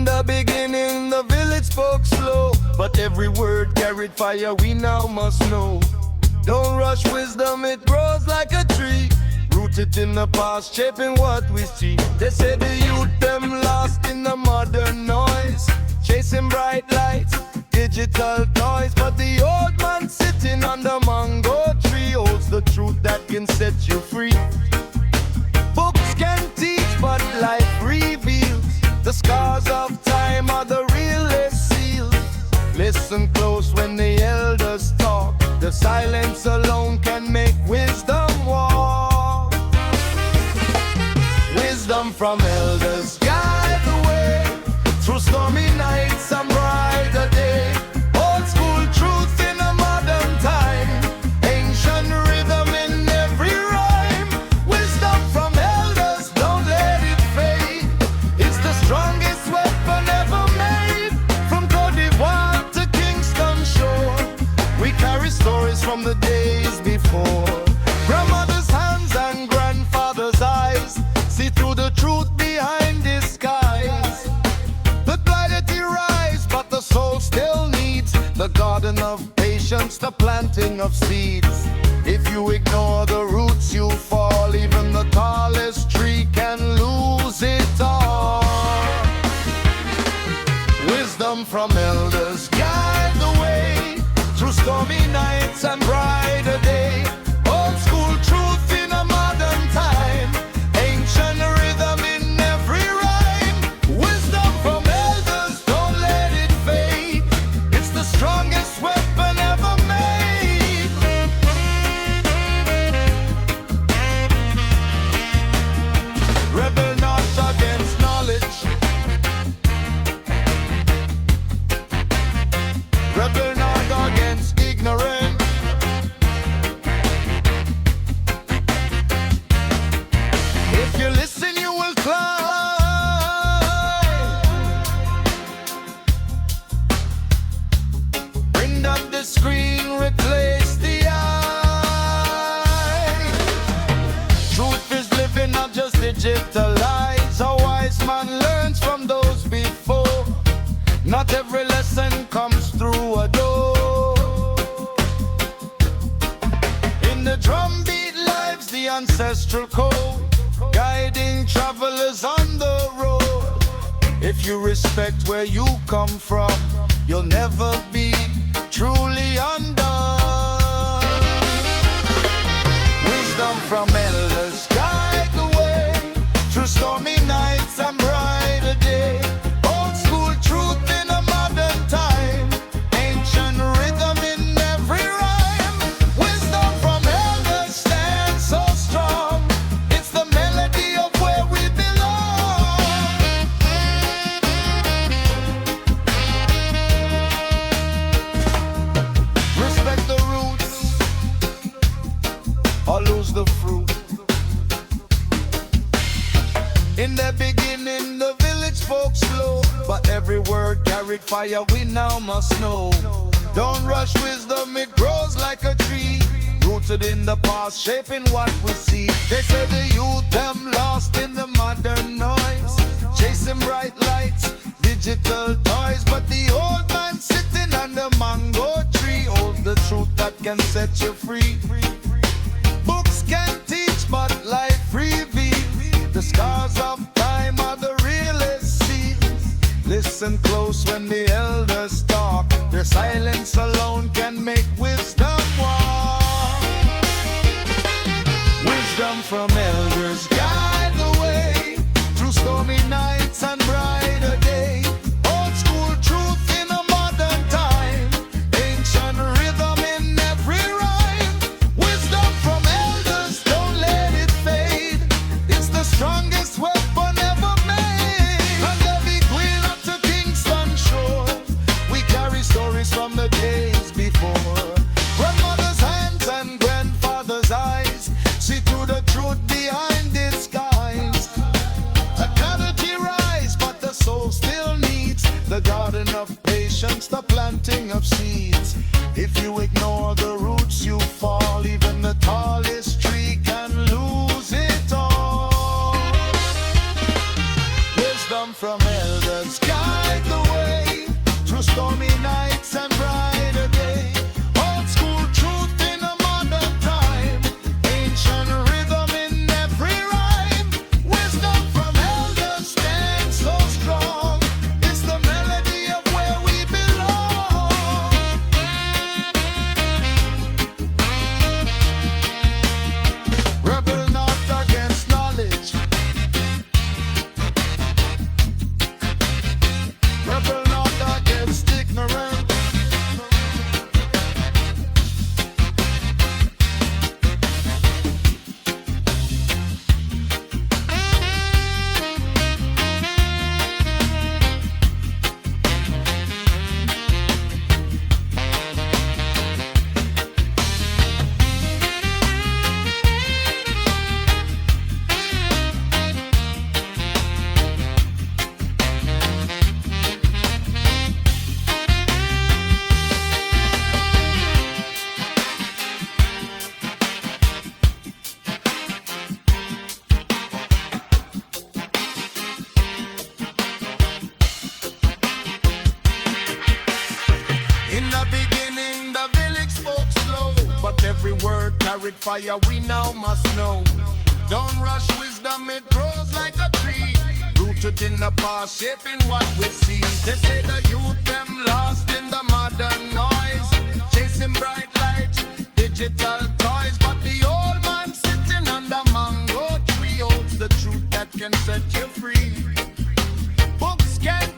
the beginning, the village spoke slow, but every word carried fire, we now must know. Don't rush wisdom, it grows like a tree, rooted in the past, shaping what we see. They say the youth, them lost in the modern noise, chasing bright lights, digital toys. But the old man sitting on the mango tree holds the truth that can set you free. Books can teach, but life reveals the scars of time are the realest seals. Listen close when the elders talk, the silence alone can make wisdom walk. Wisdom from elders guide the way through stormy nights and brighter day. Old school truth in a modern time, ancient rhythm in every rhyme. Wisdom from elders, don't let it fade. It's the strongest weapon ever made. From Cote d'Ivoire to Kingston shore, we carry stories from the days before. Grandmother's hands and grandfather's eyes see through the truth behind disguise. The clarity rise, but the soul still needs the garden of patience, the planting of seeds. If you ignore the roots, you fall. Even the tallest tree can lose it all. Wisdom from elders guide the way through stormy nights and brighter day. Old school truth in a modern time, ancient rhythm in every rhyme. Wisdom from elders, don't let it fade. It's the strongest weapon ever made. Rebel not against knowledge, rebel not against ignorance. If you listen, you will climb. Bring up the screen, replace the eye. Truth is living, not just digitalized. A wise man learns from those before. Not every lesson comes through a door. In the drumbeat lives the ancestral code, guiding travelers on the road. If you respect where you come from, you'll never be truly undone. Wisdom from elders guide the way through stormy nights and brighter day. Old school truth in a modern time, ancient rhythm in every rhyme. Wisdom from elders stands so strong, it's the melody of where we belong. Respect the roots or lose the fruit. In the beginning, the village spoke slow, but every word carried fire, we now must know. Don't rush wisdom, it grows like a tree, rooted in the past, shaping what we see. They say the youth, them lost in the modern noise, chasing bright lights, digital toys. But the old man sitting on the mango tree holds the truth that can set you free. Books can teach, but life reveals the scars of time are the realest seals. Listen close when the elders talk, their silence alone can make wisdom walk. Wisdom from elders guide the way through stormy nights and brighter day. Old school truth in a modern time, ancient rhythm in every rhyme. Wisdom from elders, don't let it fade. It's the strongest weapon ever made. And every queen up to Kingston shore, we carry stories from the days before. Grandmother's hands and grandfather's eyes see through the truth behind disguise. A clarity rise, but the soul still needs the garden of patience, the planting of seeds. If you ignore the roots, you fall. Even the tallest tree can lose it all. Wisdom from from elders guide the way through stormy nights and brighter day. Old school truth in a modern time, ancient rhythm in every rhyme. Wisdom from elders stands so strong. It's the melody of where we belong. Rebel not against knowledge. Rebel not against ignorance. In the beginning, the village spoke slow, but every word carried fire, we now must know. Don't rush wisdom, it grows like a tree, rooted in the past, shaping what we see. They say the youth, them lost in the modern noise, chasing bright lights, digital toys, but the old man sitting under mango tree holds the truth that can set you free. Books can't